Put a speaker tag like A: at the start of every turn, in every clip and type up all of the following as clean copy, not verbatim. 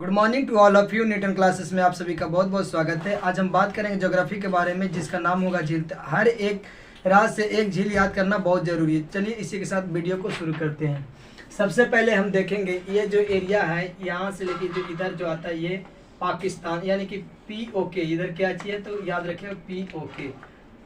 A: Good morning to all of you. Newton classes में आप सभी का बहुत बहुत स्वागत है। आज हम बात करेंगे ज्योग्राफी के बारे में, जिसका नाम होगा झील। हर एक राज्य से एक झील याद करना बहुत ज़रूरी है। चलिए इसी के साथ वीडियो को शुरू करते हैं। सबसे पहले हम देखेंगे ये जो एरिया है, यहाँ से लेके जो इधर जो आता है ये पाकिस्तान, यानी कि POK। इधर क्या चाहिए तो याद रखिए POK।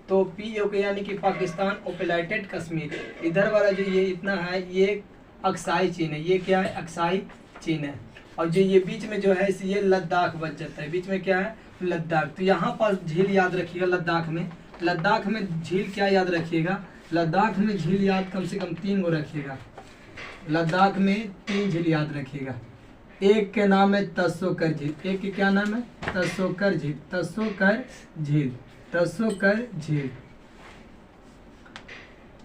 A: तो POK यानी कि पाकिस्तान ओपेलाइटेड कश्मीर। इधर वाला जो ये इतना है ये अक्साई चीन है। ये क्या है? अक्साई चीन है। और जो ये बीच में जो है ये लद्दाख बच जाता है। बीच में क्या है? लद्दाख। तो यहाँ पर झील याद रखिएगा। लद्दाख में झील क्या याद रखिएगा? लद्दाख में झील याद कम से कम 3 गो रखिएगा। लद्दाख में 3 झील याद रखिएगा। एक के नाम है तस्सोकर झील। एक के क्या नाम है? तस्सोकर झील। तस्सोकर झील। तस्सोकर झील।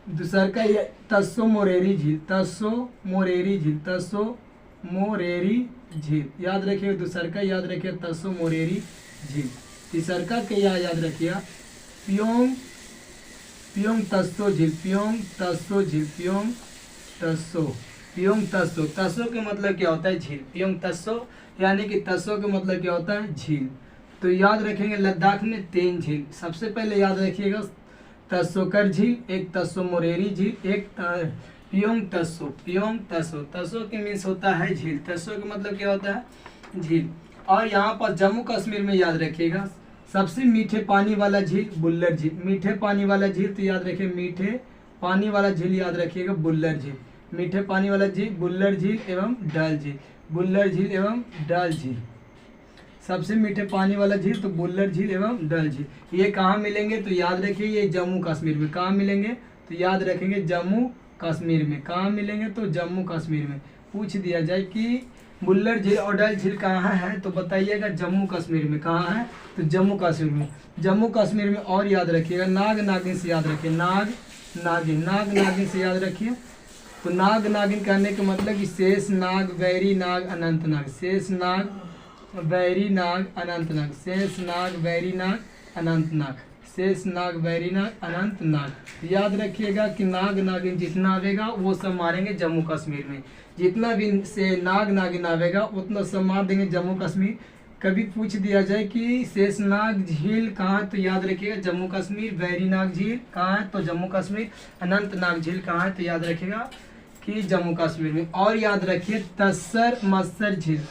A: दूसरा का ये तस्सो मोरेरी झील। तस्सो मोरेरी झील। तस्सो मोरेरी झील याद रखिए। दूसरा का याद रखिए तस्सो मोरेरी झील। तीसरा का क्या याद रखिएगा? पियोंग तस्सो झील। पियोंग तस्सो झील। पियोंग तस्सो। तस्सो के मतलब क्या होता है? झील। पियोंग तस्सो यानी कि तस्सो के मतलब क्या होता है? झील। तो याद रखेंगे लद्दाख में 3 झील। सबसे पहले याद रखिएगा तस्सोकर झील, एक तस्सो मोरेरी झील, एक पियोंग तस्सो। पियोंग तस्सो। तस्सो के मीन्स होता है झील। तस्सो का मतलब क्या होता है? झील। और यहाँ पर जम्मू कश्मीर में याद रखिएगा सबसे मीठे पानी वाला झील बुल्लर झील। मीठे पानी वाला झील तो याद रखिए मीठे पानी वाला झील याद रखिएगा बुल्लर झील। मीठे पानी वाला झील बुल्लर झील एवं डल झील। बुल्लर झील एवं डल झील। सबसे मीठे पानी वाला झील तो बुल्लर झील एवं डल झील। ये कहाँ मिलेंगे तो याद रखिए ये जम्मू कश्मीर में। कहाँ मिलेंगे तो याद रखेंगे जम्मू कश्मीर में। कहाँ मिलेंगे तो जम्मू कश्मीर में। पूछ दिया जाए कि बुल्लर झील और डल झील कहाँ है तो बताइएगा जम्मू कश्मीर में। कहाँ है तो जम्मू कश्मीर में। जम्मू कश्मीर में। और याद रखिएगा नाग नागिन से याद रखिए। नाग नागिन से याद रखिए। तो नाग नागिन कहने का मतलब कि शेष नाग, वैरी नाग, अनंत नाग। शेष नाग, वैरी नाग, अनंत नाग। शेष नाग, वैरी नाग, अनंत नाग। शेष नाग, वैरी नाग, अनंत नाग। याद रखिएगा कि नाग नागिन जितना आवेगा वो सब मारेंगे जम्मू कश्मीर में। जितना भी से नाग नागिन आवेगा उतना सब मार देंगे जम्मू कश्मीर। कभी पूछ दिया जाए कि शेषनाग झील कहाँ है तो याद रखिएगा जम्मू कश्मीर। वैरी नाग झील कहाँ है तो जम्मू कश्मीर। अनंत नाग झील कहाँ है तो याद रखिएगा कि जम्मू कश्मीर में। और याद रखिए तस्सर मस्सर झील।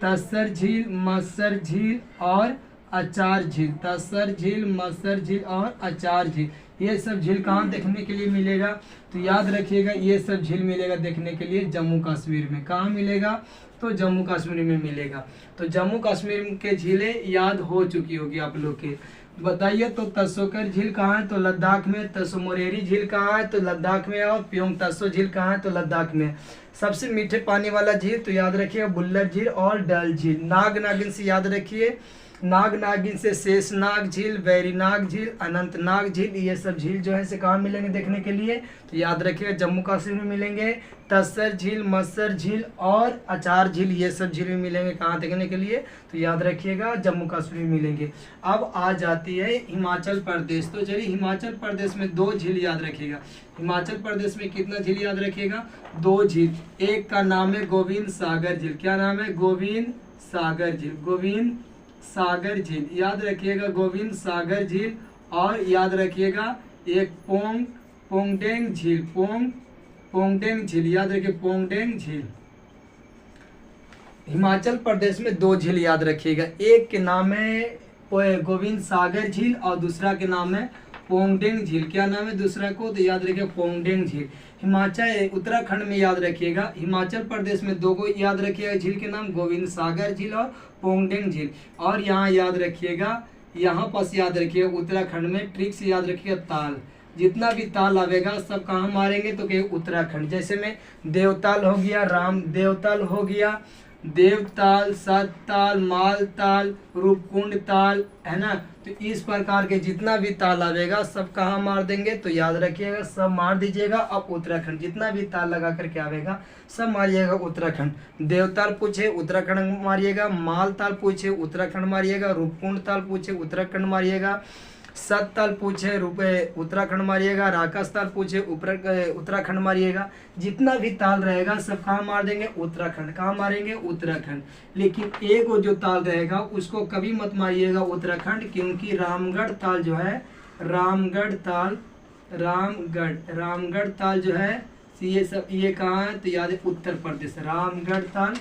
A: तस्सर झील, मस्सर झील और अचार झील। तस्सर झील, मस्सर झील और अचार झील। ये सब झील कहाँ देखने के लिए मिलेगा तो याद रखिएगा ये सब झील मिलेगा देखने के लिए जम्मू कश्मीर में। कहाँ मिलेगा तो जम्मू कश्मीर में मिलेगा। तो जम्मू कश्मीर के झीलें याद हो चुकी होगी आप लोग के। बताइए तो तस्सोकर झील कहाँ है तो लद्दाख में। तस्सो मोरेरी झील कहाँ है तो लद्दाख में। और पियोंग तस्सो झील कहाँ है तो लद्दाख में। सबसे मीठे पानी वाला झील तो याद रखिए बुल्लर झील और डल झील। नाग नागिन से याद रखिए नाग नागिन से शेषनाग झील, वैरी नाग झील, अनंत नाग झील। ये सब झील जो है से कहाँ मिलेंगे देखने के लिए तो याद रखिएगा जम्मू कश्मीर में मिलेंगे। तस्सर झील, मस्सर झील और अचार झील ये सब झील में मिलेंगे कहाँ देखने के लिए तो याद रखिएगा जम्मू कश्मीर में मिलेंगे। अब आ जाती है हिमाचल प्रदेश। तो चलिए हिमाचल प्रदेश में 2 झील याद रखिएगा। हिमाचल प्रदेश में कितना झील याद रखिएगा? 2 झील। एक का नाम है गोविंद सागर झील। क्या नाम है? गोविंद सागर झील। गोविंद सागर झील याद रखिएगा गोविंद सागर झील। और याद रखिएगा एक पोंगडेंग झील। पोंगडेंग झील याद रखिए पोंगडेंग झील। हिमाचल प्रदेश में 2 झील याद रखिएगा। एक के नाम है गोविंद सागर झील और दूसरा के नाम है पोंगडेंग झील। क्या नाम है दूसरा को तो याद रखिएगा पोंगडेंग झील। हिमाचल उत्तराखंड में याद रखिएगा। हिमाचल प्रदेश में 2 को याद रखिएगा झील के नाम गोविंद सागर झील और पोंगडेंग झील। और यहाँ याद रखिएगा यहाँ पास याद रखिएगा उत्तराखंड में ट्रिक से याद रखिएगा ताल। जितना भी ताल आवेगा सब कहाँ मारेंगे तो कहीं उत्तराखंड। जैसे में देवताल हो गया, राम देवताल हो गया, देवताल, सतताल, मालताल, रूपकुंड ताल है ना। तो इस प्रकार के जितना भी ताल आवेगा सब कहाँ मार देंगे तो याद रखिएगा सब मार दीजिएगा। अब उत्तराखंड जितना भी ताल लगा करके आवेगा सब मारिएगा उत्तराखंड। देवताल पूछे उत्तराखंड मारिएगा, माल ताल पूछे उत्तराखंड मारिएगा, रूपकुंड ताल पूछे उत्तराखंड मारिएगा, सत ताल पूछे उत्तराखंड मारिएगा, राकस ताल पूछे उत्तराखंड मारिएगा। जितना भी ताल रहेगा सब कहाँ मार देंगे, उत्तराखंड। कहाँ मारेंगे, उत्तराखंड। लेकिन एक वो जो ताल रहेगा उसको कभी मत मारिएगा उत्तराखंड, क्योंकि रामगढ़ ताल जो है, रामगढ़ ताल जो है ये सब ये कहाँ है, तो याद है उत्तर प्रदेश। रामगढ़ ताल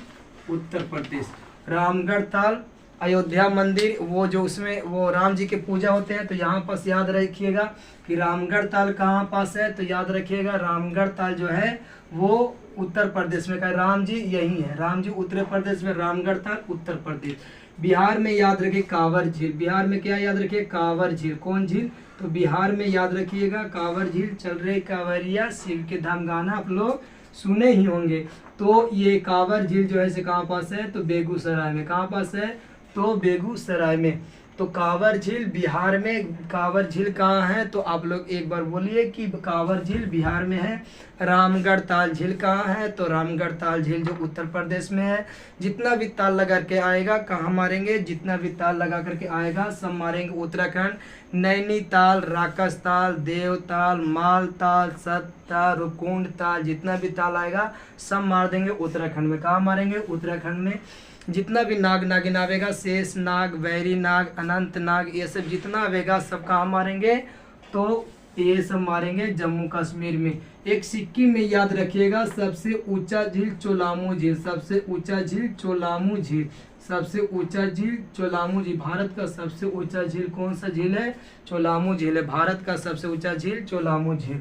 A: उत्तर प्रदेश। रामगढ़ ताल अयोध्या मंदिर, वो जो उसमें वो राम जी के पूजा होते हैं, तो यहाँ पास याद रखिएगा कि रामगढ़ ताल कहाँ पास है, तो याद रखिएगा रामगढ़ ताल जो है वो उत्तर प्रदेश में का, राम जी यही है, राम जी उत्तर प्रदेश में, रामगढ़ ताल उत्तर प्रदेश। बिहार में याद रखिए कांवर झील। बिहार में क्या याद रखिए, कांवर झील। कौन झील, तो बिहार में याद रखिएगा कांवर झील। चल रहे कांवरिया शिव के धाम गाना आप लोग सुने ही होंगे। तो ये कांवर झील जो है से कहाँ पास है, तो बेगूसराय में। कहाँ पास है, तो बेगूसराय में। तो कांवर झील बिहार में, कांवर झील कहाँ है, तो आप लोग एक बार बोलिए कि कांवर झील बिहार में है। रामगढ़ ताल झील कहाँ है, तो रामगढ़ ताल झील जो उत्तर प्रदेश में है। जितना भी ताल लगा के आएगा कहाँ मारेंगे, जितना भी ताल लगा करके आएगा सब मारेंगे उत्तराखंड। नैनीताल, राकस ताल, देवताल, मालताल, सत्ताल, रुकुंड ताल, जितना भी ताल आएगा सब मार देंगे उत्तराखंड में। कहाँ मारेंगे, उत्तराखंड में। जितना भी नाग नागिन आवेगा, शेष नाग, वैरी नाग, अनंत नाग, ये सब जितना आवेगा सब कहाँ मारेंगे, तो ये सब मारेंगे जम्मू कश्मीर में। एक सिक्किम में याद रखिएगा सबसे ऊंचा झील चोलामू झील। सबसे ऊंचा झील चोलामू झील। सबसे ऊंचा झील चोलामू झील। भारत का सबसे ऊंचा झील कौन सा झील है, चोलामू झील है। भारत का सबसे ऊंचा झील चोलामू झील।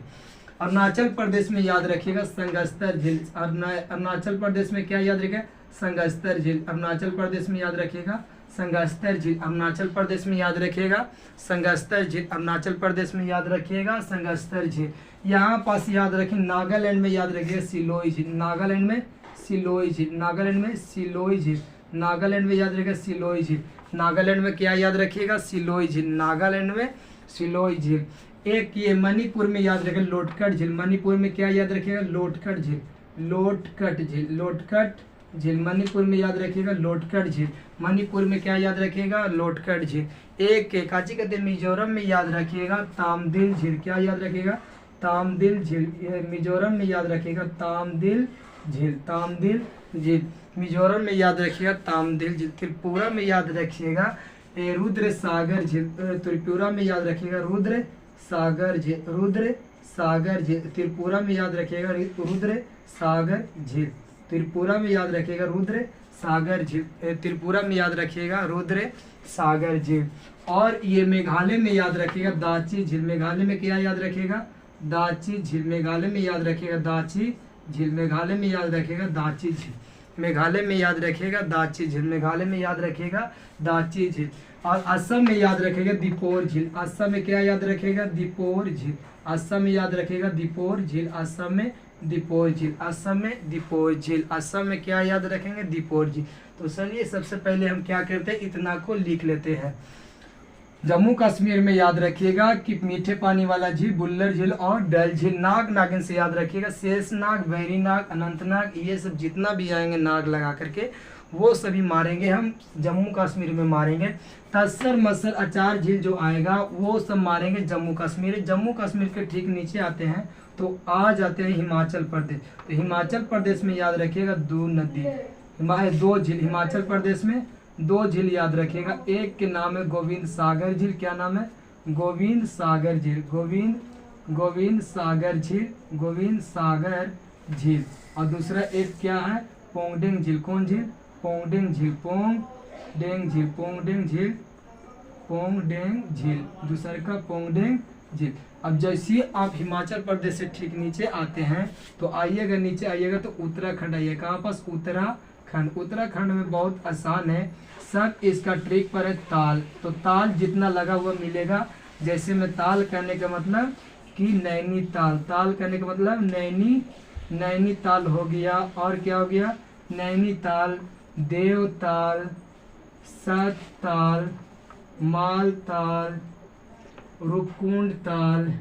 A: अरुणाचल प्रदेश में याद रखिएगा संगस्तर झील। अरुणाचल प्रदेश में क्या याद रखिएगा, संगस्तर झील। अरुणाचल प्रदेश में याद रखिएगा संगस्तर झील। अरुणाचल प्रदेश में याद रखिएगा संगस्तर झील। अरुणाचल प्रदेश में याद रखिएगा संगस्तर झील। यहाँ पास याद रखिए नागालैंड में याद रखिएगा सिलोई झील। नागालैंड में सिलोई झील। नागालैंड में सिलोई झील। नागालैंड में याद रखिएगा सिलोई झील। नागालैंड में क्या याद रखिएगा, सिलोई झील। नागालैंड में सिलोई झील। एक ये मणिपुर में याद रखिएगा लोटकट झील। मणिपुर में क्या याद रखिएगा, लोटकट झील। लोटकट झील। लोटकट झील मणिपुर में याद रखिएगा लोटकट झील। मणिपुर में क्या याद रखिएगा, लोटकट झील। एक काची कहते हैं मिजोरम में याद रखिएगा तामदिल झील। क्या याद रखिएगा, तामदिल झील। मिजोरम में याद रखिएगा तामदिल झील। तामदिल झील मिजोरम में याद रखिएगा तामदिल झील। त्रिपुरा में याद रखिएगा रुद्र सागर झील। त्रिपुरा में याद रखिएगा रुद्र सागर झील। रुद्र सागर झील त्रिपुरा में याद रखिएगा रुद्र सागर झील। त्रिपुरा में याद रखिएगा रुद्र सागर झील। त्रिपुरा में याद रखिएगा रुद्र सागर झील। और ये मेघालय में याद रखिएगा दाची झील। मेघालय में क्या याद रखिएगा, दाची झील। मेघालय में याद रखिएगा दाची झील। मेघालय में याद रखिएगा दाची झील। मेघालय में याद रखिएगा दाची झील। मेघालय में याद रखिएगा दाची झील। और असम में याद रखिएगा दीपोर झील। असम में क्या याद रखिएगा, दीपोर झील। असम में याद रखिएगा दीपोर झील। असम में दीपोर झील। असम में दीपोर झील। असम में क्या याद रखेंगे, दीपोर झील। तो चलिए सबसे पहले हम क्या करते हैं, इतना को लिख लेते हैं। जम्मू कश्मीर में याद रखिएगा कि मीठे पानी वाला झील, बुल्लर झील और डल झील। नाग नागिन से याद रखिएगा शेष नाग, वैरी नाग, अनंत नाग, ये सब जितना भी आएंगे नाग लगा करके वो सभी मारेंगे हम जम्मू कश्मीर में मारेंगे। तस्सर मस्सर अचार झील जो आएगा वो सब मारेंगे जम्मू कश्मीर। जम्मू कश्मीर के ठीक नीचे आते हैं तो आ जाते हैं हिमाचल प्रदेश। तो हिमाचल प्रदेश में याद रखिएगा दो नदी, दो झील। हिमाचल प्रदेश में दो झील याद रखिएगा। एक के नाम है गोविंद सागर झील। क्या नाम है, गोविंद सागर झील। गोविंद सागर झील। गोविंद सागर झील। और दूसरा एक क्या है, पोंगडेंग झील। कौन झील, पोंगडेंग झील। पोंगडेंग झील। पोंगडेंग झील। पोंगडेंग झील दूसरा का पोंगडेंग झील। अब जैसे आप हिमाचल प्रदेश से ठीक नीचे आते हैं तो आइएगा, नीचे आइएगा तो उत्तराखंड आइए। कहाँ पास, उत्तराखंड। उत्तराखंड में बहुत आसान है सब, इसका ट्रिक पर है ताल। तो ताल जितना लगा हुआ मिलेगा, जैसे में ताल करने का मतलब कि नैनीताल। ताल करने का मतलब नैनीताल हो गया। और क्या हो गया, नैनीताल, देवताल, सतताल, मालताल, रूपकुंड ताल,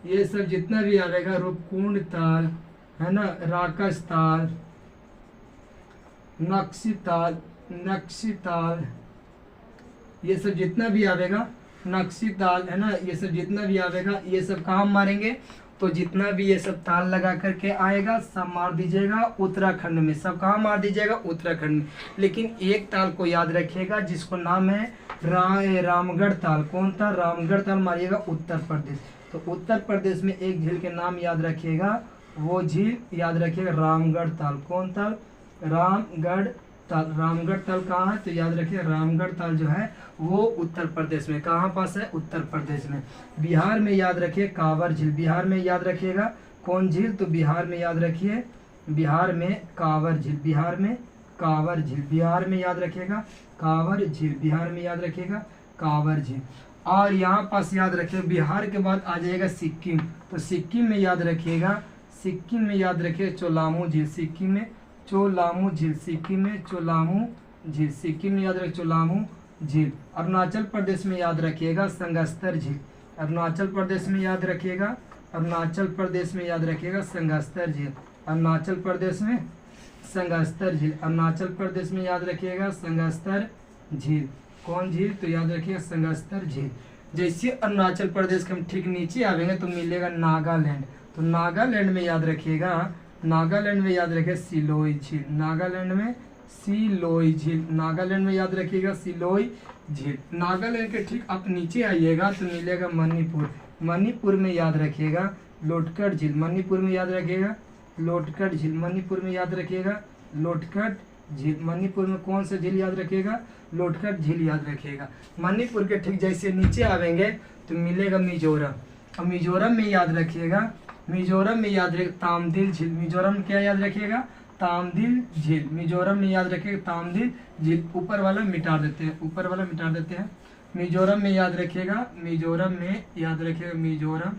A: ये सब जितना भी आएगा, रूपकुंड ताल है ना, राकस ताल, नक्शी ताल, ये सब जितना भी आएगा नक्शी ताल है ना, ये सब जितना भी आएगा ये सब कहाँ मारेंगे, तो जितना भी ये सब ताल लगा करके आएगा सब मार दीजिएगा उत्तराखंड में, सब कहाँ मार दीजिएगा उत्तराखंड में। लेकिन एक ताल को याद रखिएगा जिसको नाम है रामगढ़ ताल। कौन था, रामगढ़ ताल मारिएगा उत्तर प्रदेश। तो उत्तर प्रदेश में एक झील के नाम याद रखिएगा, वो झील याद रखिएगा रामगढ़ ताल। कौन ताल, रामगढ़ ताल। रामगढ़ ताल कहाँ है, तो याद रखिए रामगढ़ ताल जो है वो उत्तर प्रदेश में, कहाँ पास है, उत्तर प्रदेश में। बिहार में याद रखिए कांवर झील, बिहार में याद रखिएगा कौन झील, तो बिहार में याद रखिए, बिहार में कांवर झील, बिहार में कांवर झील, बिहार में याद रखिएगा कांवर झील, बिहार में याद रखिएगा कांवर झील। और यहाँ पास याद रखिए बिहार के बाद आ जाएगा सिक्किम, तो सिक्किम में याद रखिएगा, सिक्किम में याद रखिए चोलामू झील, सिक्किम में चोलामू झील, सिक्किम में चोलामू झील, सिक्किम में याद रखिए चोलामू झील। अरुणाचल प्रदेश में याद रखिएगा संगस्तर झील, अरुणाचल प्रदेश में याद रखिएगा, अरुणाचल प्रदेश में याद रखिएगा संगस्तर झील, अरुणाचल प्रदेश में संगस्तर झील, अरुणाचल प्रदेश में याद रखिएगा संगस्तर झील। कौन झील, तो याद रखिएगा संगस्तर झील। जैसे अरुणाचल प्रदेश के हम ठीक नीचे आवेंगे तो मिलेगा नागालैंड, तो नागालैंड में याद रखिएगा, नागालैंड में याद रखिए सिलोई झील, नागालैंड में सिलोई झील, नागालैंड में याद रखिएगा सिलोई झील। नागालैंड के ठीक आप नीचे आइएगा तो मिलेगा मणिपुर, मणिपुर में याद रखिएगा लोटकट झील, मणिपुर में याद रखिएगा लोटकट झील, मणिपुर में याद रखिएगा लोटकट झील। मणिपुर में कौन सा झील याद रखिएगा, लोटकट झील याद रखिएगा। मणिपुर के ठीक जैसे नीचे आवेंगे तो मिलेगा मिजोरम, और मिजोरम में याद रखिएगा, मिजोरम में याद रखिएगा तामदिल झील, मिजोरम में क्या याद रखिएगा, तामदिल झील, मिजोरम में याद रखिएगा तामदिल झील। ऊपर वाला मिटा देते हैं, ऊपर वाला मिटा देते हैं। मिजोरम में याद रखिएगा, मिजोरम में याद रखिएगा मिजोरम,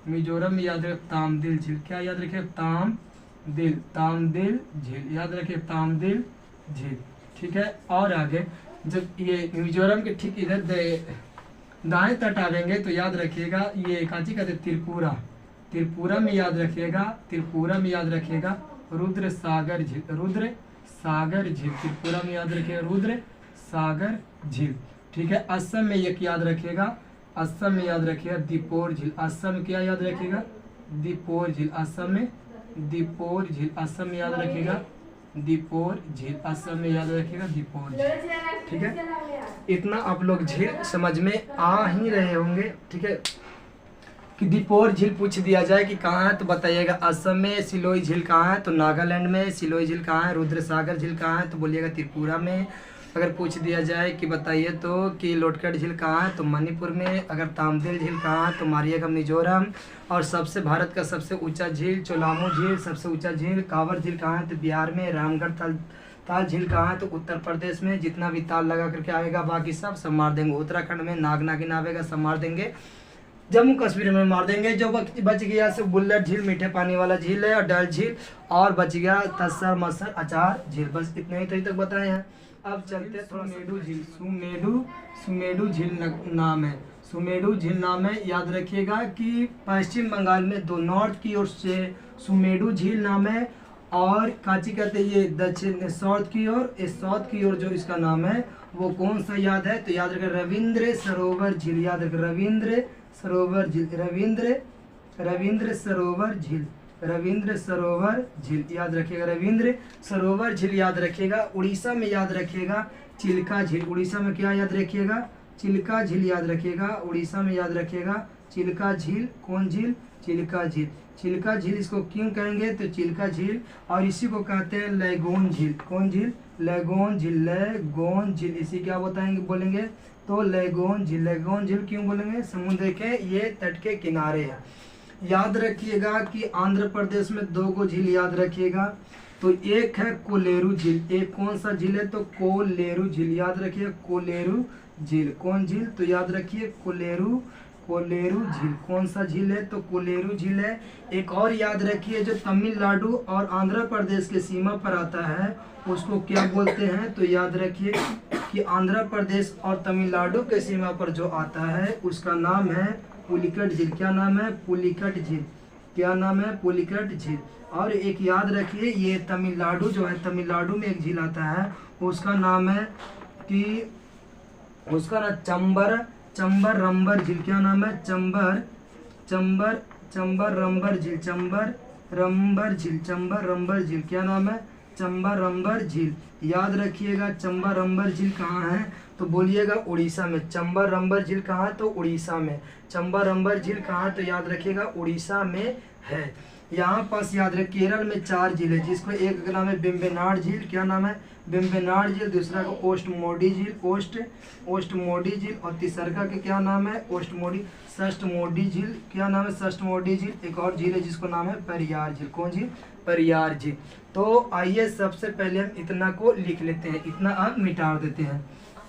A: मिजोरम में याद रखिएगा तामदिल झील, क्या याद रखिएगा तामदिल, तामदिल झील याद रखिए तामदिल झील। ठीक है, और आगे जब ये मिजोरम के ठीक इधर दाएं तट आवेंगे तो याद रखिएगा ये कांची कहते त्रिपुरा, त्रिपुरा में याद रखिएगा, त्रिपुरा में याद रखिएगा रुद्र सागर झील, रुद्र सागर झील, त्रिपुरा में याद रखिएगा रुद्र सागर झील। ठीक है, असम में एक याद रखिएगा, असम में याद रखिएगा दीपोर झील, असम में क्या याद रखिएगा दीपोर झील, असम में दीपोर झील, असम में याद रखिएगा दीपोर झील, असम में याद रखिएगा दीपोर झील। ठीक है, इतना आप लोग झील समझ में आ ही रहे होंगे। ठीक है, कि दीपोर झील पूछ दिया जाए कि कहाँ है तो बताइएगा असम में, सिलोई झील कहाँ है तो नागालैंड में, सिलोई झील कहाँ है, रुद्र सागर झील कहाँ है तो बोलिएगा त्रिपुरा में। अगर पूछ दिया जाए कि बताइए तो कि लोटकट झील कहाँ है तो मणिपुर में, अगर तामदिल झील कहाँ है तो मारिएगा मिजोरम। और सबसे भारत का सबसे ऊंचा झील चोलामू झील, सबसे ऊंचा झील कांवर झील कहाँ है तो बिहार में, रामगढ़ ताल झील कहाँ है तो उत्तर प्रदेश में। जितना भी ताल लगा करके आएगा बाकी सब मार देंगे। उत्तराखंड में नाग नागिन आवेगा सब मार देंगे। जम्मू कश्मीर में मार देंगे। जो बच गया सिर्फ बुल्लट झील मीठे पानी वाला झील है और डल झील, और बच गया तस्सर मसर अचार झील। बस इतने ही तक बताए हैं। अब चलते हैं थोड़ा सुमेरु झील। सुमेरु झील नाम है, सुमेरु झील नाम है। याद रखिएगा कि पश्चिम बंगाल में दो नॉर्थ की ओर से सुमेरु झील नाम है, और काची कहते हैं ये दक्षिण साउथ की ओर, इस साउथ की ओर जो इसका नाम है वो कौन सा याद है तो याद रखें रविंद्र सरोवर झील। याद रखें रविंद्र सरोवर झील, रविंद्र सरोवर झील, रविंद्र सरोवर झील याद रखिएगा। रविंद्र सरोवर झील याद रखिएगा। उड़ीसा में याद रखिएगा चिल्का झील। उड़ीसा में क्या याद रखिएगा चिल्का झील याद रखिएगा। उड़ीसा में याद रखिएगा चिल्का झील। कौन झील चिल्का झील। चिल्का झील इसको क्यों कहेंगे तो चिल्का झील, और इसी को कहते हैं लैगून झील। कौन झील लैगून झील, लैगून झील इसी क्या बताएंगे बोलेंगे तो लैगून झील। लैगून झील क्यों बोलेंगे समुद्र के ये तट के किनारे है। याद रखिएगा कि आंध्र प्रदेश में दो गो झील याद रखिएगा। तो एक है कोलेरू झील, एक कौन सा झील है तो कोलेरू झील याद रखिए कोलेरू झील। कौन झील तो याद रखिए कोलेरू झील। कौन सा झील है तो कोलेरू झील है। एक और याद रखिए जो तमिलनाडु और आंध्र प्रदेश के सीमा पर आता है उसको क्या बोलते हैं तो याद रखिए कि आंध्र प्रदेश और तमिलनाडु के सीमा पर जो आता है उसका नाम है पुलिकट झील। क्या नाम है पुलिकट झील। क्या नाम है पुलिकट झील। और एक याद रखिए ये तमिलनाडु जो है, तमिलनाडु में एक झील आता है उसका नाम है कि उसका ना चंबर रंबर झील, क्या नाम है? चंबर चंबर चंबर रंबर झील, चंबर रंबर झील, चंबर रंबर झील, क्या नाम है? चंबा रंबर झील। याद रखिएगा चंबा रंबर झील कहाँ है? तो बोलिएगा उड़ीसा में। चंबा रंबर झील कहाँ? तो उड़ीसा में। चंबा रंबर झील कहाँ? तो याद रखिएगा उड़ीसा में है। यहाँ पास याद रख, केरल में 4 झील है, जिसको एक का नाम है वेम्बनाड झील, क्या नाम है? वेम्बनाड झील। दूसरा का ओस्टमोडी झील, ओस्टमोडी झील। और तीसरा का क्या नाम है? सष्टमोडी झील, क्या नाम है? सष्टमोडी झील। एक और झील है जिसको नाम है पेरियार झील। कौन झील? पेरियार झील। तो आइए सबसे पहले हम इतना को लिख लेते हैं, इतना अब मिटा देते हैं।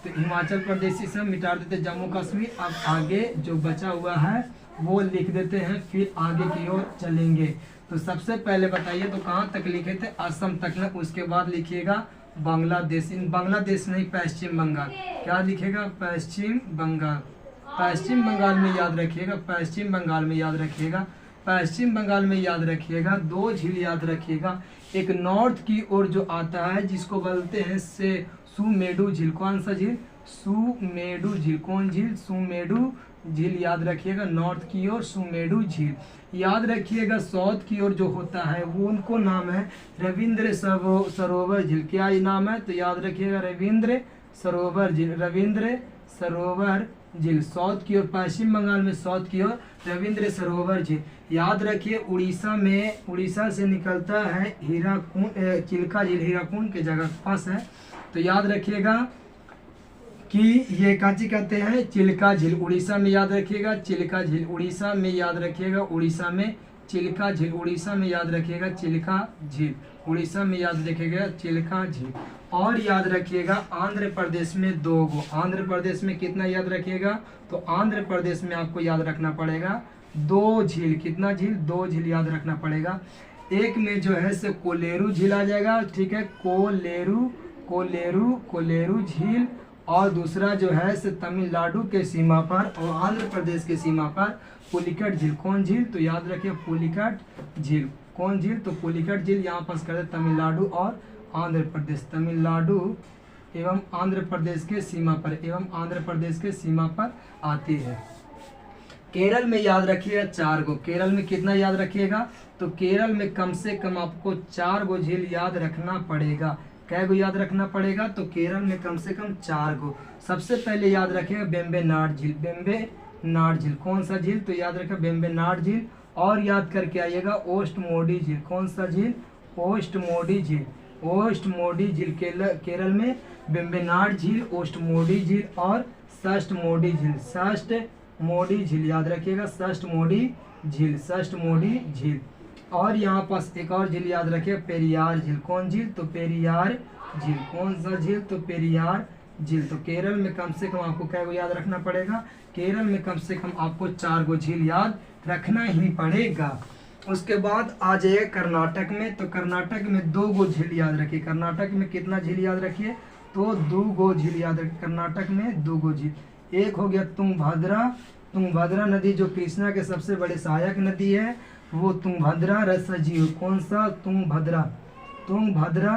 A: तो हिमाचल प्रदेश से हम मिटा देते हैं, जम्मू कश्मीर। अब आगे जो बचा हुआ है वो लिख देते हैं, फिर आगे की ओर चलेंगे। तो सबसे पहले बताइए तो कहाँ तक लिखे थे? असम तक ना। उसके बाद लिखिएगा बांग्लादेश, इन बांग्लादेश नहीं, पश्चिम बंगाल। क्या लिखेगा? पश्चिम बंगाल। पश्चिम बंगाल में याद रखिएगा, पश्चिम बंगाल में याद रखिएगा, पश्चिम बंगाल में याद रखिएगा। 2 झील याद रखिएगा। एक नॉर्थ की ओर जो आता है जिसको बोलते हैं से सुमेरु झील। कौन सा झील? सुमेरु झील। कौन झील? सुमेरु झील याद रखिएगा। नॉर्थ की ओर सुमेरु झील। याद रखिएगा साउथ की ओर जो होता है वो उनको नाम है रविंद्र सरोवर झील। क्या ये नाम है? तो याद रखिएगा रविंद्र सरोवर झील, रविंद्र सरोवर झील। साउथ की ओर, पश्चिम बंगाल में साउथ की ओर रविंद्र सरोवर झील। याद रखिए उड़ीसा में, उड़ीसा से निकलता है हीराकुंड, चिल्का झील, हीराकुंड के जगह पास है। तो याद रखिएगा कि ये काची कहते हैं? चिल्का झील। उड़ीसा में याद रखिएगा चिल्का झील, उड़ीसा में याद रखिएगा, उड़ीसा में चिल्का झील, उड़ीसा में याद रखिएगा चिल्का झील, उड़ीसा में याद रखिएगा चिल्का झील। और याद रखिएगा आंध्र प्रदेश में 2 गो। आंध्र प्रदेश में कितना याद रखिएगा? तो आंध्र प्रदेश में आपको याद रखना पड़ेगा 2 झील। कितना झील? 2 झील याद रखना पड़ेगा। एक में जो है से कोलेरू झील आ जाएगा, ठीक है, कोलेरू कोलेरू कोलेरू झील। और दूसरा जो है से तमिलनाडु के सीमा पर और आंध्र प्रदेश के सीमा पर पुलिकट झील। कौन झील? तो याद रखिए पुलिकट झील। कौन झील? तो पुलिकट झील। यहाँ पास करते तमिलनाडु और आंध्र प्रदेश, तमिलनाडु एवं आंध्र प्रदेश के सीमा पर, एवं आंध्र प्रदेश के सीमा पर आती है। केरल में याद रखिएगा 4 गो। केरल में कितना याद रखिएगा? तो केरल में कम से कम आपको 4 गो झील याद रखना पड़ेगा। कै गो याद रखना पड़ेगा? तो केरल में कम से कम 4 गो। सबसे पहले याद रखिएगा वेम्बनाड झील, वेम्बनाड झील। कौन सा झील? तो याद रखिएगा वेम्बनाड झील। और याद करके आइएगा ओस्टमोडी झील। कौन सा झील? ओस्टमोडी झील, ओस्टमोडी झील। केरल में वेम्बनाड झील, ओस्टमोडी झील और सष्टमोडी झील, सष्टमोडी झील याद रखिएगा, सष्टमोडी झील, सष्टमोडी झील। और यहाँ पास एक और झील याद रखिए पेरियार झील। कौन झील? तो पेरियार झील। कौन सा झील? तो पेरियार झील। तो केरल में कम से कम आपको क्या याद रखना पड़ेगा? केरल में कम से कम आपको 4 गो झील याद रखना ही पड़ेगा। उसके बाद आ जाइए कर्नाटक में। तो कर्नाटक में 2 गो झील याद रखिए। कर्नाटक में कितना झील याद रखिए? तो 2 गो झील याद रखिए। कर्नाटक में 2 गो झील। एक हो गया तुंगभद्रा, तुंगभद्रा नदी जो कृष्णा के सबसे बड़े सहायक नदी है, वो तुंगभद्रा सजीव। कौन सा? तुंगभद्रा, तुंगभद्रा,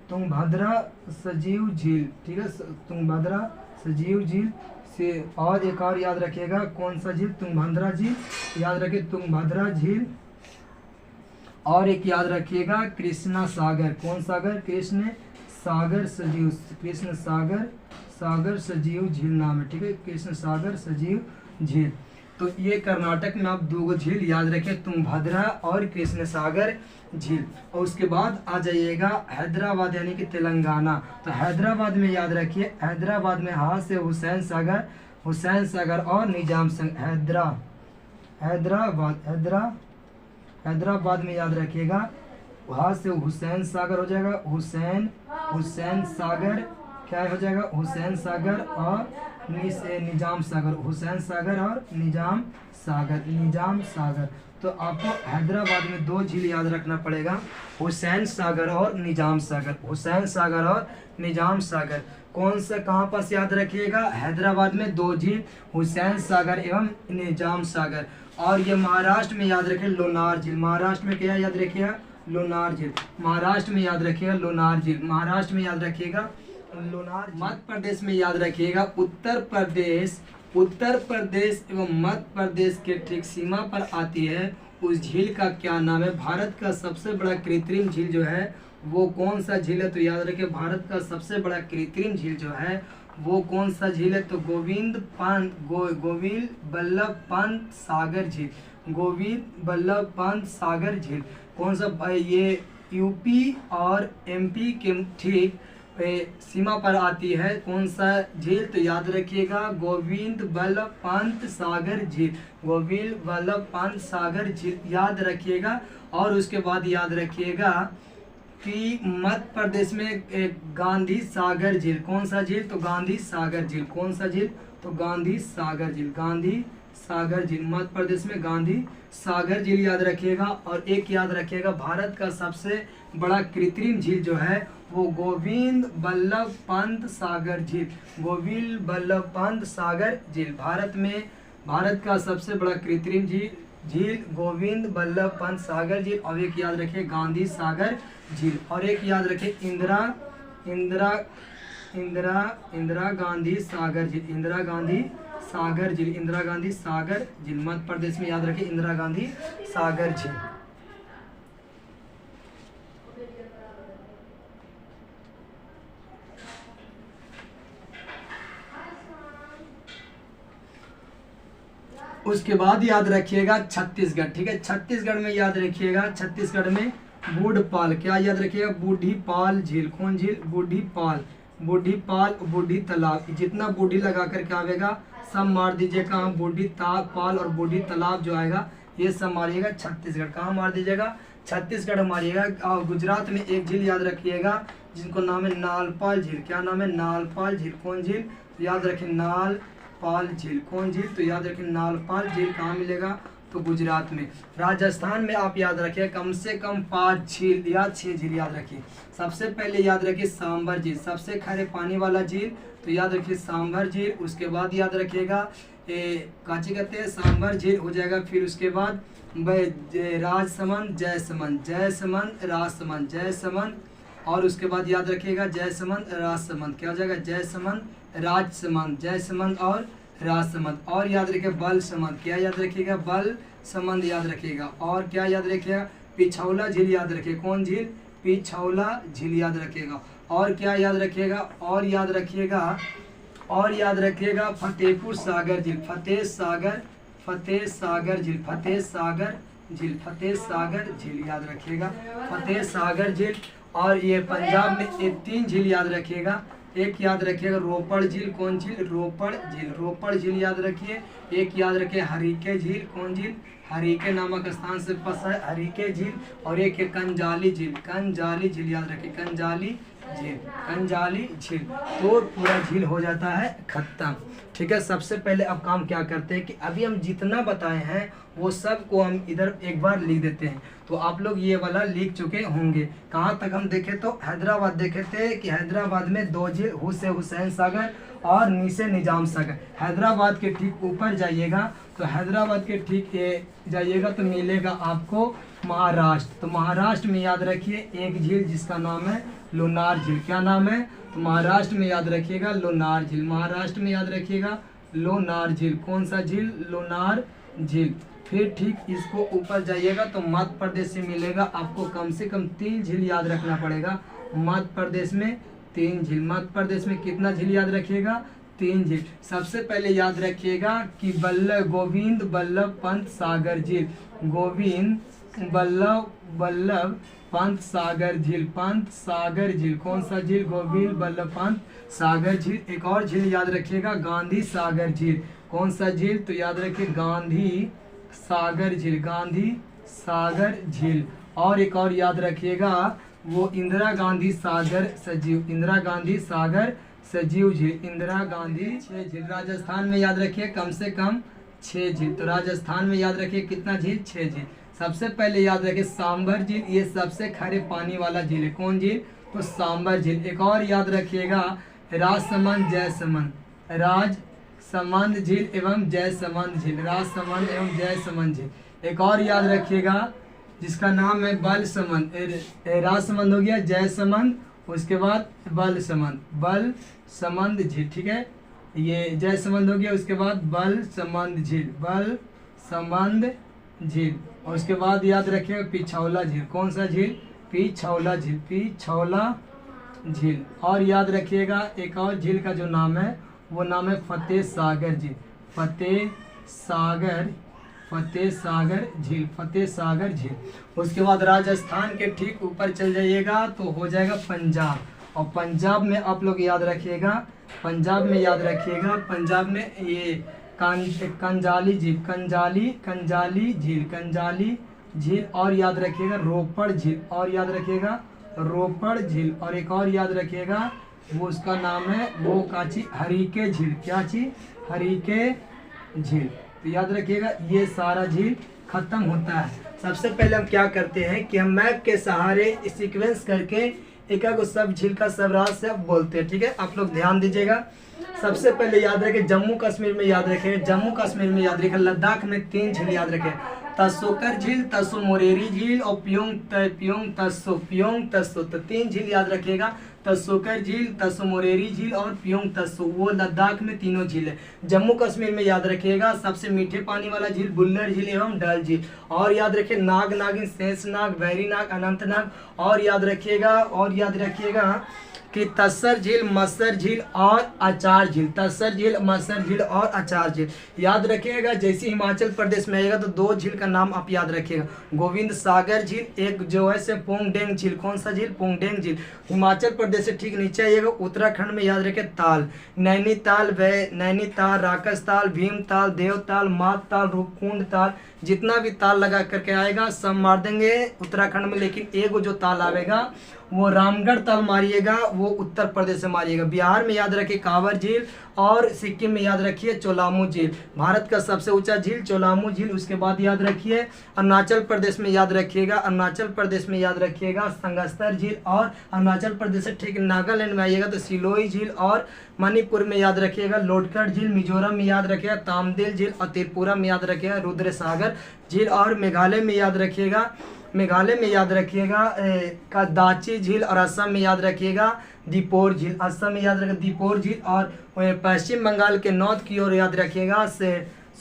A: तुंगभद्रा सजीव झील, ठीक है, तुंगभद्रा सजीव झील से। और एक और याद रखिएगा कौन सा झील? तुंगभद्रा झील याद रखिए, तुंगभद्रा झील। और एक याद रखिएगा कृष्णा सागर। कौन सागर? कृष्ण सागर सजीव, कृष्ण सागर, सागर सजीव झील नाम है, ठीक है, कृष्ण सागर सजीव झील। तो ये कर्नाटक में आप 2 गो झील याद रखें, तुंगभद्रा और कृष्ण सागर झील। और उसके बाद आ जाइएगा हैदराबाद यानी कि तेलंगाना। तो हैदराबाद में याद रखिए, हैदराबाद में हाथ से हुसैन सागर, हुसैन सागर और निजाम संग, हैदराबाद में याद रखिएगा वहाँ से हुसैन सागर हो जाएगा, हुसैन सागर क्या हो जाएगा? हुसैन सागर और निजाम सागर, हुसैन सागर और निजाम सागर, निजाम सागर। तो आपको हैदराबाद में 2 झील याद रखना पड़ेगा, हुसैन सागर और निजाम सागर, हुसैन सागर और निजाम सागर। कौन सा कहाँ पास याद रखिएगा? हैदराबाद में 2 झील, हुसैन सागर एवं निजाम सागर। और ये महाराष्ट्र में याद रखिए लोनार झील। महाराष्ट्र में क्या याद रखिएगा? लोनार झील। महाराष्ट्र में याद रखिएगा लोनार झील, महाराष्ट्र में याद रखिएगा लोनार। मध्य प्रदेश में याद रखिएगा उत्तर प्रदेश, उत्तर प्रदेश एवं मध्य प्रदेश के ठीक सीमा पर आती है, उस झील का क्या नाम है? भारत का सबसे बड़ा कृत्रिम झील जो है वो कौन सा झील है? तो याद रखिए भारत का सबसे बड़ा कृत्रिम झील जो है वो कौन सा झील है? तो गोविंद बल्लभ पंत सागर झील, गोविंद बल्लभ पंत सागर झील। कौन सा? ये यूपी और एमपी के ठीक सीमा पर आती है। कौन सा झील? तो याद रखिएगा गोविंद बल्लभ पंत सागर झील, गोविंद बल्लभ पंत सागर झील याद रखिएगा। और उसके बाद याद रखिएगा कि मध्य प्रदेश में एक गांधी सागर झील। कौन सा झील? तो गांधी सागर झील। कौन सा झील? तो गांधी सागर झील, गांधी सागर झील मध्य प्रदेश में गांधी सागर झील याद रखिएगा। और एक याद रखिएगा भारत का सबसे बड़ा कृत्रिम झील जो है वो गोविंद बल्लभ पंत सागर झील, गोविंद बल्लभ पंत सागर झील। भारत का सबसे बड़ा कृत्रिम झील गोविंद बल्लभ पंत सागर झील। और एक याद रखिए गांधी सागर झील। और एक याद रखिए इंदिरा गांधी सागर झील, इंदिरा गांधी सागर झील, इंदिरा गांधी सागर झील मध्य प्रदेश में याद रखिए इंदिरा गांधी सागर झील। उसके बाद याद रखिएगा छत्तीसगढ़, ठीक है। छत्तीसगढ़ में याद रखिएगा, छत्तीसगढ़ में बूढ़पाल, क्या याद रखिएगा? बूढ़ी पाल झील। कौन झील? बूढ़ी पाल, बूढ़ी तालाब। जितना बूढ़ी लगा कर के आवेगा सब मार दीजिए। कहाँ? बूढ़ी पाल और बूढ़ी तालाब जो आएगा ये सब मारिएगा छत्तीसगढ़। कहाँ मार दीजिएगा? छत्तीसगढ़ मारिएगा। और गुजरात में एक झील याद रखिएगा जिनको नाम है नालपाल झील। क्या नाम है? नालपाल झील। कौन झील? तो याद रखिए नालपाल झील। कौन झील? तो याद रखिए नालपाल झील। कहाँ मिलेगा? तो गुजरात में। राजस्थान में आप याद रखिए कम से कम 5 झील या 6 झील याद रखिए। सबसे पहले याद रखिए सांभर झील, सबसे खारे पानी वाला झील, तो याद रखिए सांभर झील। उसके बाद याद रखिएगा काची कहते हैं सांभर झील हो जाएगा। फिर उसके बाद राजसमंद, जयसमंद, राजसमंद। और उसके बाद याद रखिएगा जयसमंद, राजसमंद। क्या हो जाएगा? जयसमंद, जयसमंद और राजसमंद। और याद रखिएगा बलसमंद। क्या याद रखिएगा? बलसमंद याद रखिएगा। और क्या याद रखिएगा? पिछौला झील याद रखिए। कौन झील? पिछौला झील याद रखिएगा। और क्या याद रखिएगा? और याद रखिएगा फतेहपुर सागर झील, फतेह सागर झील याद रखिएगा, फतेह सागर झील। और ये पंजाब में ये 3 झील याद रखिएगा। एक याद रखिएगा रोपड़ झील। कौन झील? रोपड़ झील याद रखिए। एक याद रखिए हरीके झील। कौन झील? हरीके नामक स्थान से पसा है हरीके झील। और एक है कंजाली झील याद रखिए, कंजाली झील। तो पूरा झील हो जाता है खत्म, ठीक है। सबसे पहले अब काम क्या करते हैं कि अभी हम जितना बताए हैं वो सब को हम इधर एक बार लिख देते हैं। तो आप लोग ये वाला लिख चुके होंगे। कहाँ तक हम देखे? तो हैदराबाद देखे थे कि हैदराबाद में 2 झील, हुसैन सागर और नीचे निजाम सागर। हैदराबाद के ठीक ऊपर जाइएगा, तो हैदराबाद के ठीक जाइएगा तो मिलेगा आपको महाराष्ट्र। तो महाराष्ट्र में याद रखिए एक झील जिसका नाम है लोनार झील। क्या नाम है? तो महाराष्ट्र में याद रखिएगा लोनार झील, महाराष्ट्र में याद रखिएगा लोनार झील। कौन सा झील? लोनार झील। फिर ठीक इसको ऊपर जाइएगा तो मध्य प्रदेश से मिलेगा आपको कम से कम 3 झील याद रखना पड़ेगा। मध्य प्रदेश में 3 झील, मध्य प्रदेश में कितना झील याद रखिएगा? 3 झील। सबसे पहले याद रखिएगा कि गोविंद बल्लभ पंत सागर झील, गोविंद बल्लभ पंत सागर झील, कौन सा झील? गोविंद बल्लभ पंत सागर झील। एक और झील याद रखिएगा गांधी सागर झील। कौन सा झील? तो याद रखिए गांधी सागर झील। और एक और याद रखिएगा वो इंदिरा गांधी सागर सजीव झील, इंदिरा गांधी 6 झील। राजस्थान में याद रखिए कम से कम 6 झील। तो राजस्थान में याद रखिए कितना झील? 6 झील। सबसे पहले याद रखिए सांभर झील, ये सबसे खारे पानी वाला झील है। कौन झील? तो सांभर झील। एक और याद रखिएगा राजसमंद झील एवं जयसमंद झील, झील। एक और याद रखिएगा जिसका नाम है बलसमंद। राजसमंद हो गया, जयसमंद, उसके बाद बलसमंद झील, ठीक है। ये जय संबंध हो गया। उसके बाद बल संबंध झील, बल संबंध झील। और उसके बाद याद रखिएगा पिछौला झील। कौन सा झील? पिछौला झील, पिछौला झील। और याद रखिएगा एक और झील का जो नाम है वो नाम है फतेह सागर झील, फतेह सागर, फतेह सागर झील, फतेह सागर झील। उसके बाद राजस्थान के ठीक ऊपर चल जाइएगा तो हो जाएगा पंजाब। और पंजाब में आप लोग याद रखिएगा, पंजाब में याद रखिएगा, पंजाब में ये कंजाली झील, कंजाली, कंजाली झील, कंजाली झील। और याद रखिएगा रोपड़ झील, और याद रखिएगा रोपड़ झील। और एक और याद रखिएगा वो उसका नाम है वो काची हरीके झील, क्या चीज? हरीके झील। तो याद रखिएगा ये सारा झील खत्म होता है। सबसे पहले हम क्या करते हैं कि हम मैप के सहारे सीक्वेंस करके एक एक सब झील का सब रहस्य बोलते हैं, ठीक है? आप लोग ध्यान दीजिएगा। सबसे पहले याद रखें जम्मू कश्मीर में, याद रखें जम्मू कश्मीर में, याद रखें लद्दाख में 3 झील याद रखें, तसोकर झील, तसो मोरेरी झील और प्योंग तसो। तो 3 झील याद रखिएगा, तसोकर झील, तसो मोरेरी झील और प्योंग तसो। वो लद्दाख में तीनों झील है। जम्मू कश्मीर में याद रखिएगा सबसे मीठे पानी वाला झील बुल्लर झील एवं डल झील। और याद रखिए नाग, नागिन, शेषनाग, भैरीनाग, अनंतनाग। और याद रखिएगा कि तसर झील, मसर झील और अचार झील, तसर झील, मसर झील और अचार झील याद रखिएगा। जैसे हिमाचल प्रदेश में आएगा तो 2 झील का नाम आप याद रखिएगा, गोविंद सागर झील, एक जो है से पोंगडेंग झील। कौन सा झील? पोंगडेंग झील। हिमाचल प्रदेश से ठीक नीचे आइएगा उत्तराखंड में याद रखिए ताल, नैनीताल, नैनीताल, राकसताल, भीमताल, देवताल, मातताल, रूपकुंड ताल। जितना भी ताल लगा करके आएगा सब मार देंगे उत्तराखंड में, लेकिन एक जो ताल आएगा वो रामगढ़ ताल मारिएगा, वो उत्तर प्रदेश से मारिएगा। बिहार में याद रखिए कांवर झील और सिक्किम में याद रखिए चोलामू झील। भारत का सबसे ऊंचा झील चोलामू झील। उसके बाद याद रखिए अरुणाचल प्रदेश में याद रखिएगा, अरुणाचल प्रदेश में याद रखिएगा संगस्तर झील। और अरुणाचल प्रदेश से ठीक नागालैंड में आइएगा तो सिलोई झील। और मणिपुर में याद रखिएगा लोटकट झील। मिजोरम में याद रखिएगा तामदेल झील और त्रिपुरा में याद रखिएगा रुद्र सागर झील। और मेघालय में याद रखिएगा का दाची झील। और असम में याद रखिएगा दीपोर झील, असम में याद रखिएगा दीपोर झील। और पश्चिम बंगाल के नॉर्थ की ओर याद रखिएगा से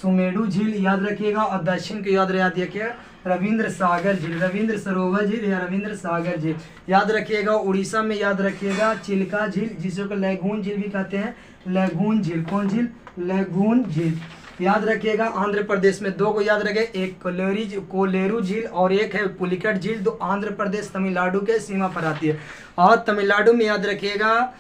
A: सुमेरु झील याद रखिएगा। और दक्षिण की याद रखिएगा रविंद्र सागर झील, रविंद्र सरोवर झील या रविंद्र सागर झील याद रखिएगा। उड़ीसा में याद रखिएगा चिल्का झील, जिसको लैगून झील भी कहते हैं, लैगून झील। कौन झील? लैगून झील याद रखिएगा। आंध्र प्रदेश में 2 को याद रखें, एक कोलेरू झील और एक है पुलिकट झील। तो आंध्र प्रदेश तमिलनाडु के सीमा पर आती है। और तमिलनाडु में याद रखिएगा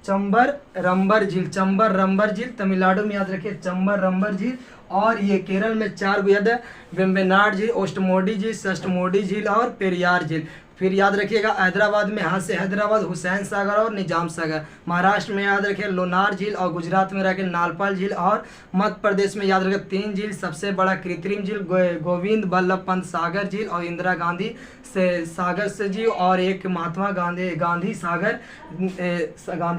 A: चंबर रंबर झील, चंबर रंबर झील तमिलनाडु में याद रखिए, चंबर रंबर झील। और ये केरल में 4 याद है, वेम्बनाड झील, ओस्टमोडी झील, सष्टमोडी झील और पेरियार झील। फिर याद रखिएगा हैदराबाद में यहाँ से हैदराबाद, हुसैन सागर और निजाम सागर। महाराष्ट्र में याद रखिए लोनार झील। और गुजरात में रखे नालपाल झील। और मध्य प्रदेश में याद रखिए 3 झील, सबसे बड़ा कृत्रिम झील गोविंद बल्लभ पंत सागर झील और इंदिरा गांधी से सागर से झील। और एक महात्मा गांधी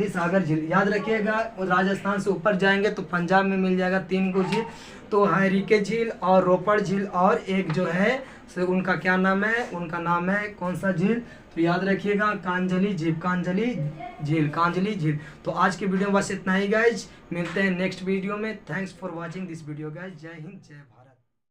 A: सागर झील याद रखिएगा। राजस्थान से ऊपर जाएंगे तो पंजाब में मिल जाएगा 3 को झील, तो हरीके झील और रोपड़ झील। और एक जो है उनका क्या नाम है? उनका नाम है कौन सा झील? तो याद रखिएगा कांजली झील, कांजली झील। तो आज की वीडियो में बस इतना ही गाइज, मिलते हैं नेक्स्ट वीडियो में। Thanks for watching this video guys. जय हिंद, जय भारत।